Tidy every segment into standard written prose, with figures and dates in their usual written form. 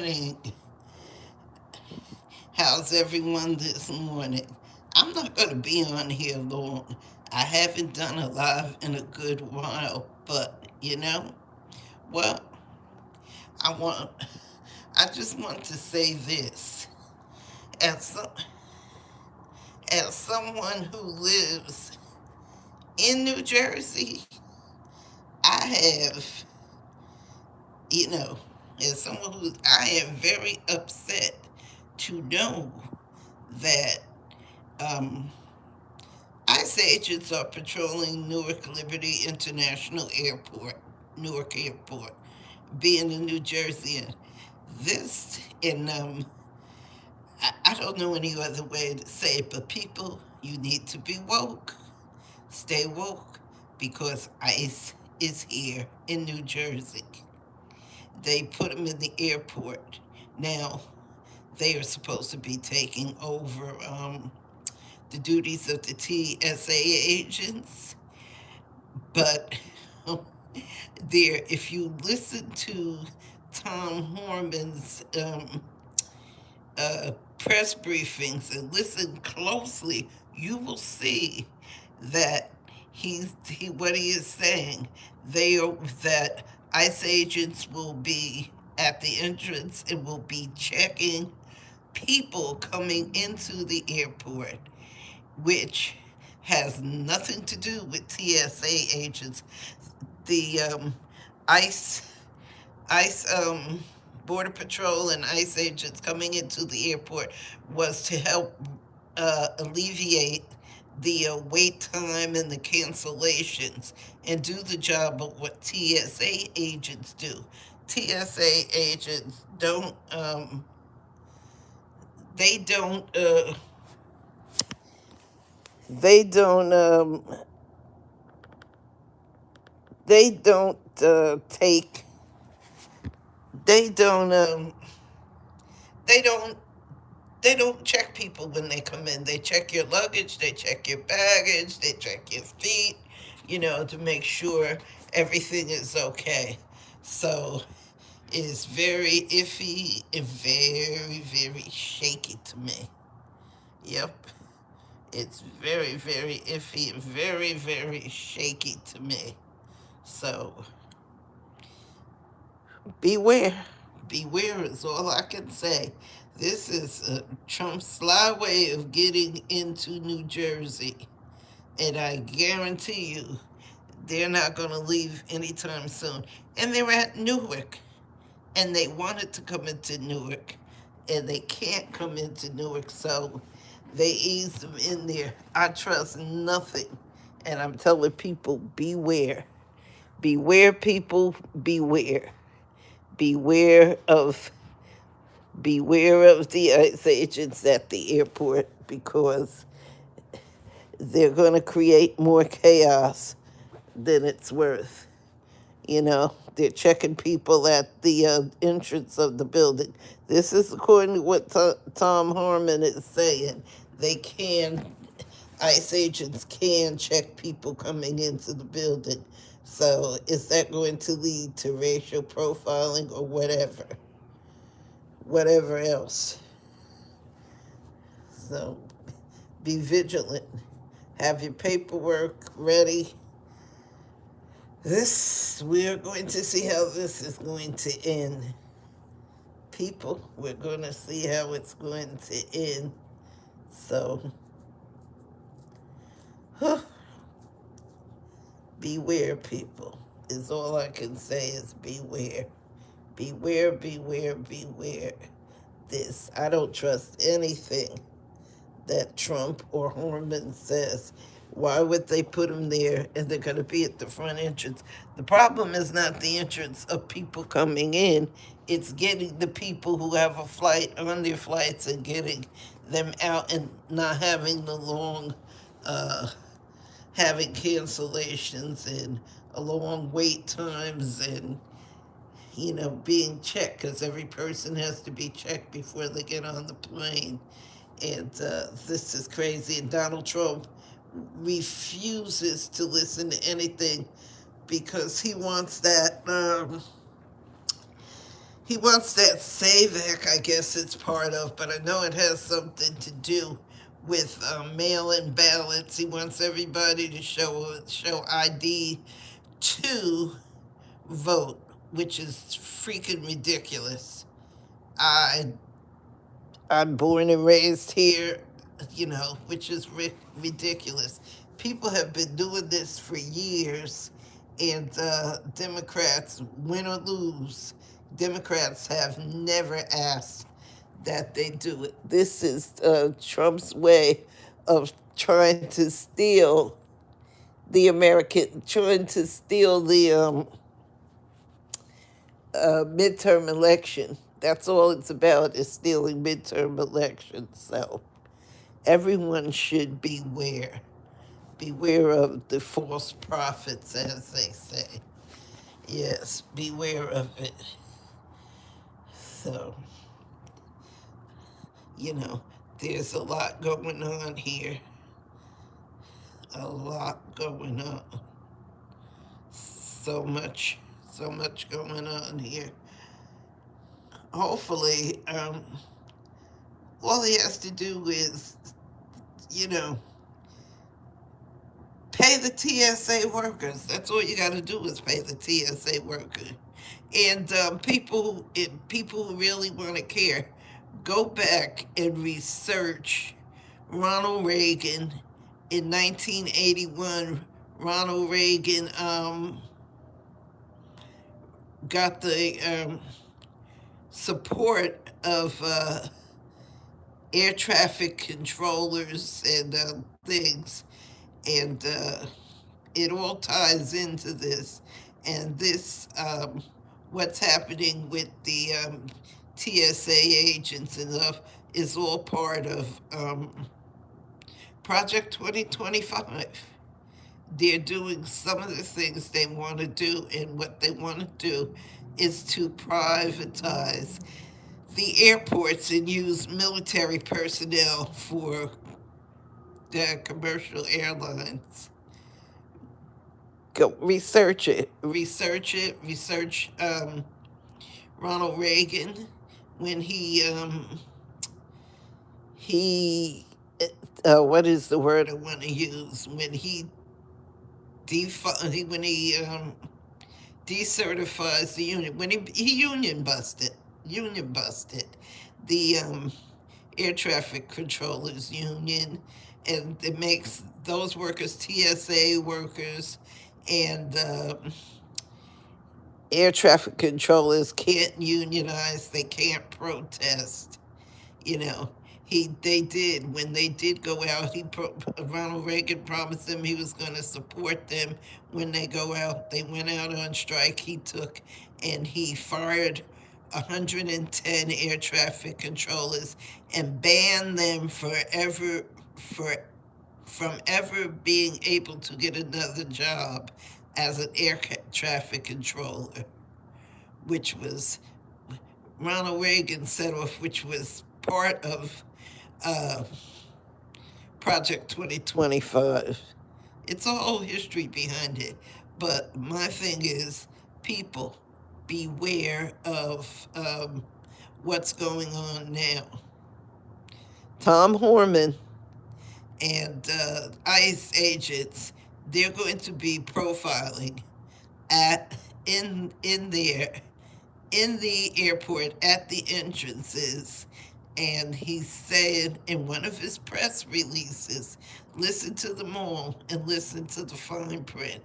morning. How's everyone this morning? I'm not going to be on here long. I haven't done a live in a good while, but well, I want I just want to say this. As some, as someone who lives in New Jersey, I have, you know, as someone who I am very upset to know that um, ICE agents are patrolling Newark Liberty International Airport, Newark Airport, being a New Jerseyan. This, and I don't know any other way to say it, but people, you need to be woke. Stay woke because ICE is here in New Jersey. They put them in the airport. Now, they are supposed to be taking over the duties of the TSA agents, but there, if you listen to Tom Horman's press briefings and listen closely, you will see that what he is saying. They are that ICE agents will be at the entrance and will be checking people coming into the airport, which has nothing to do with TSA agents. The ICE ICE Border Patrol and ICE agents coming into the airport was to help alleviate the wait time and the cancellations and do the job of what TSA agents do. TSA agents they don't they don't they don't take they don't they don't they don't check people when they come in. They check your luggage, they check your baggage, they check your feet, to make sure everything is okay. So it's very iffy and very, very shaky to me. Yep. It's very, very iffy and very, very shaky to me. So beware. Beware is all I can say. This is Trump's sly way of getting into New Jersey. And I guarantee you, they're not going to leave anytime soon. And they're at Newark. And they wanted to come into Newark. And they can't come into Newark. So they eased them in there. I trust nothing. And I'm telling people, beware. Beware, people, beware. Beware of the ICE agents at the airport because they're going to create more chaos than it's worth. They're checking people at the entrance of the building. This is according to what Tom Harmon is saying. ICE agents can check people coming into the building. So is that going to lead to racial profiling or whatever else? So be vigilant. Have your paperwork ready. We're going to see how this is going to end. People, we're going to see how it's going to end. So, beware, people, is all I can say is beware. Beware, beware, beware. I don't trust anything that Trump or Horman says. Why would they put them there and they're going to be at the front entrance? The problem is not the entrance of people coming in. It's getting the people who have a flight on their flights and getting them out and not having the long, having cancellations and long wait times and, being checked because every person has to be checked before they get on the plane. And this is crazy. And Donald Trump refuses to listen to anything because he wants that He wants that SAVAC, I guess it's part of, but I know it has something to do with mail-in ballots. He wants everybody to show ID to vote, which is freaking ridiculous. I I'm born and raised here, which is ridiculous. People have been doing this for years, and Democrats, win or lose, Democrats have never asked that they do it. This is Trump's way of trying to steal the midterm election. That's all it's about, is stealing midterm elections. So everyone should beware. Beware of the false prophets, as they say. Yes, beware of it. So, you know, there's a lot going on here. A lot going on. So much going on here. Hopefully, all he has to do is, you know, pay the TSA workers. That's all you got to do is pay the TSA worker. And people who really want to care, go back and research Ronald Reagan in 1981. Ronald Reagan got the support of air traffic controllers and things, and it all ties into this. And this, what's happening with the TSA agents and stuff, is all part of Project 2025. They're doing some of the things they want to do, and what they want to do is to privatize the airports and use military personnel for the commercial airlines. Go research it. Research Ronald Reagan when he what is the word I want to use, when he decertifies the union, when he union busted the air traffic controllers union, and it makes those workers TSA workers, and air traffic controllers can't unionize, they can't protest. You know, they did, when they did go out, Ronald Reagan promised them he was going to support them when they go out. They went out on strike. He fired 110 air traffic controllers and banned them from ever being able to get another job as an air traffic controller, which was Ronald Reagan set off, which was part of Project 2025. It's a whole history behind it. But my thing is, people, beware of what's going on now. Tom Horman and ICE agents, they're going to be profiling in the airport, at the entrances. And he said in one of his press releases, listen to them all and listen to the fine print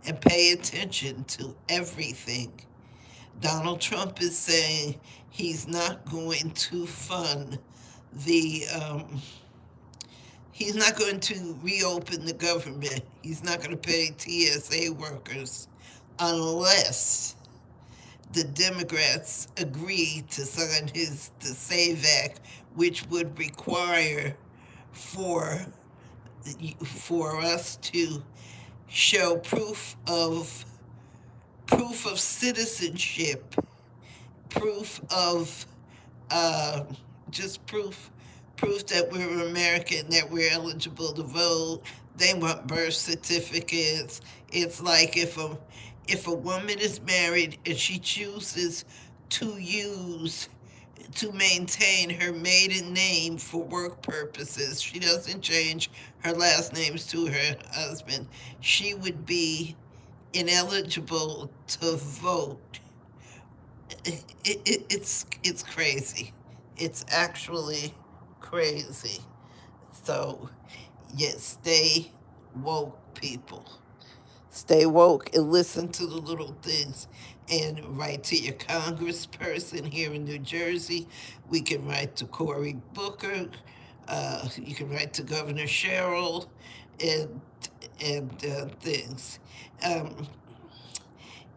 and pay attention to everything. Donald Trump is saying he's not going to fund he's not going to reopen the government. He's not going to pay TSA workers unless the Democrats agree to sign the SAVAC, which would require for us to show proof of citizenship, proof of just proof that we're American, that we're eligible to vote. They want birth certificates. It's like if a woman is married and she chooses to use to maintain her maiden name for work purposes. She doesn't change her last names to her husband. She would be ineligible to vote. It's crazy. It's actually crazy. So, yes, stay woke, people. Stay woke and listen to the little things, and write to your congressperson here in New Jersey. We can write to Cory Booker. You can write to Governor Sherrill, and things. Um,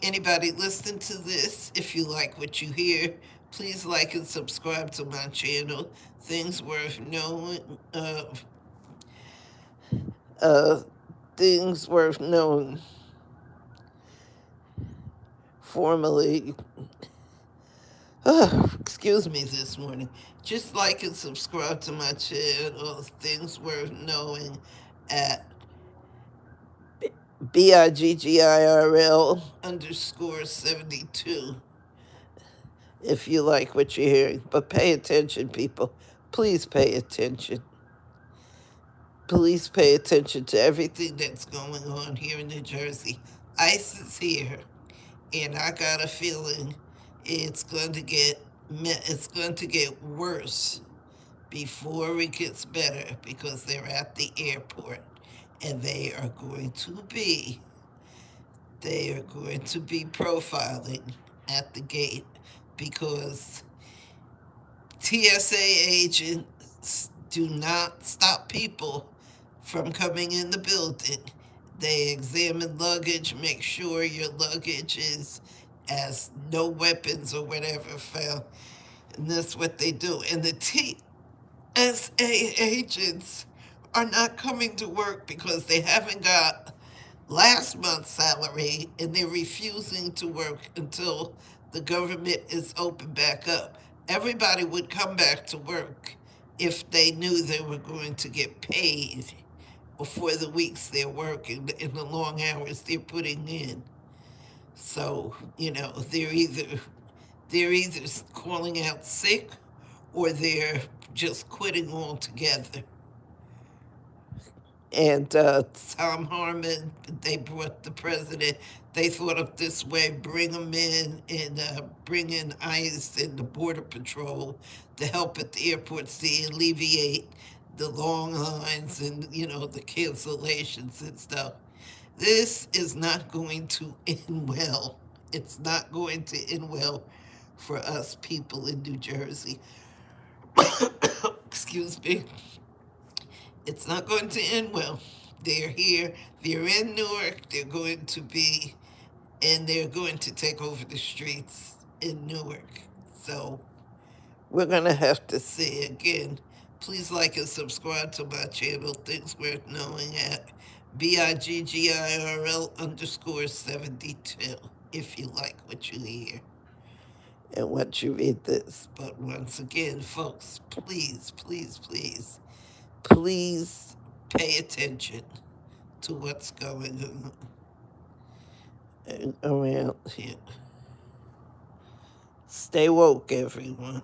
Anybody listen to this, if you like what you hear, please like and subscribe to my channel. Things worth knowing. Uh, things worth knowing. Formally, excuse me this morning. Just like and subscribe to my channel. Things worth knowing at BIGGIRL_72. If you like what you're hearing. But pay attention, people. Please pay attention. Please pay attention to everything that's going on here in New Jersey. ICE is here, and I got a feeling it's going to get worse before it gets better, because they're at the airport, and they are going to be profiling at the gate, because TSA agents do not stop people from coming in the building. They examine luggage, make sure your luggage has no weapons or whatever found. And that's what they do. And the TSA agents are not coming to work because they haven't got last month's salary, and they're refusing to work until the government is open back up. Everybody would come back to work if they knew they were going to get paid for the weeks they're working and the long hours they're putting in. So, they're either calling out sick, or they're just quitting altogether. And Tom Harmon, they brought the president. They thought of this way: bring them in, and bring in ICE and the Border Patrol to help at the airports to alleviate the long lines and, the cancellations and stuff. This is not going to end well. It's not going to end well for us people in New Jersey. Excuse me. It's not going to end well. They're here. They're in Newark. They're going to take over the streets in Newark. So we're going to have to see again. Please like and subscribe to my channel, Things Worth Knowing, at BIGGIRL_72, if you like what you hear and what you read this. But once again, folks, please, please, please, please pay attention to what's going on around here. Stay woke, everyone.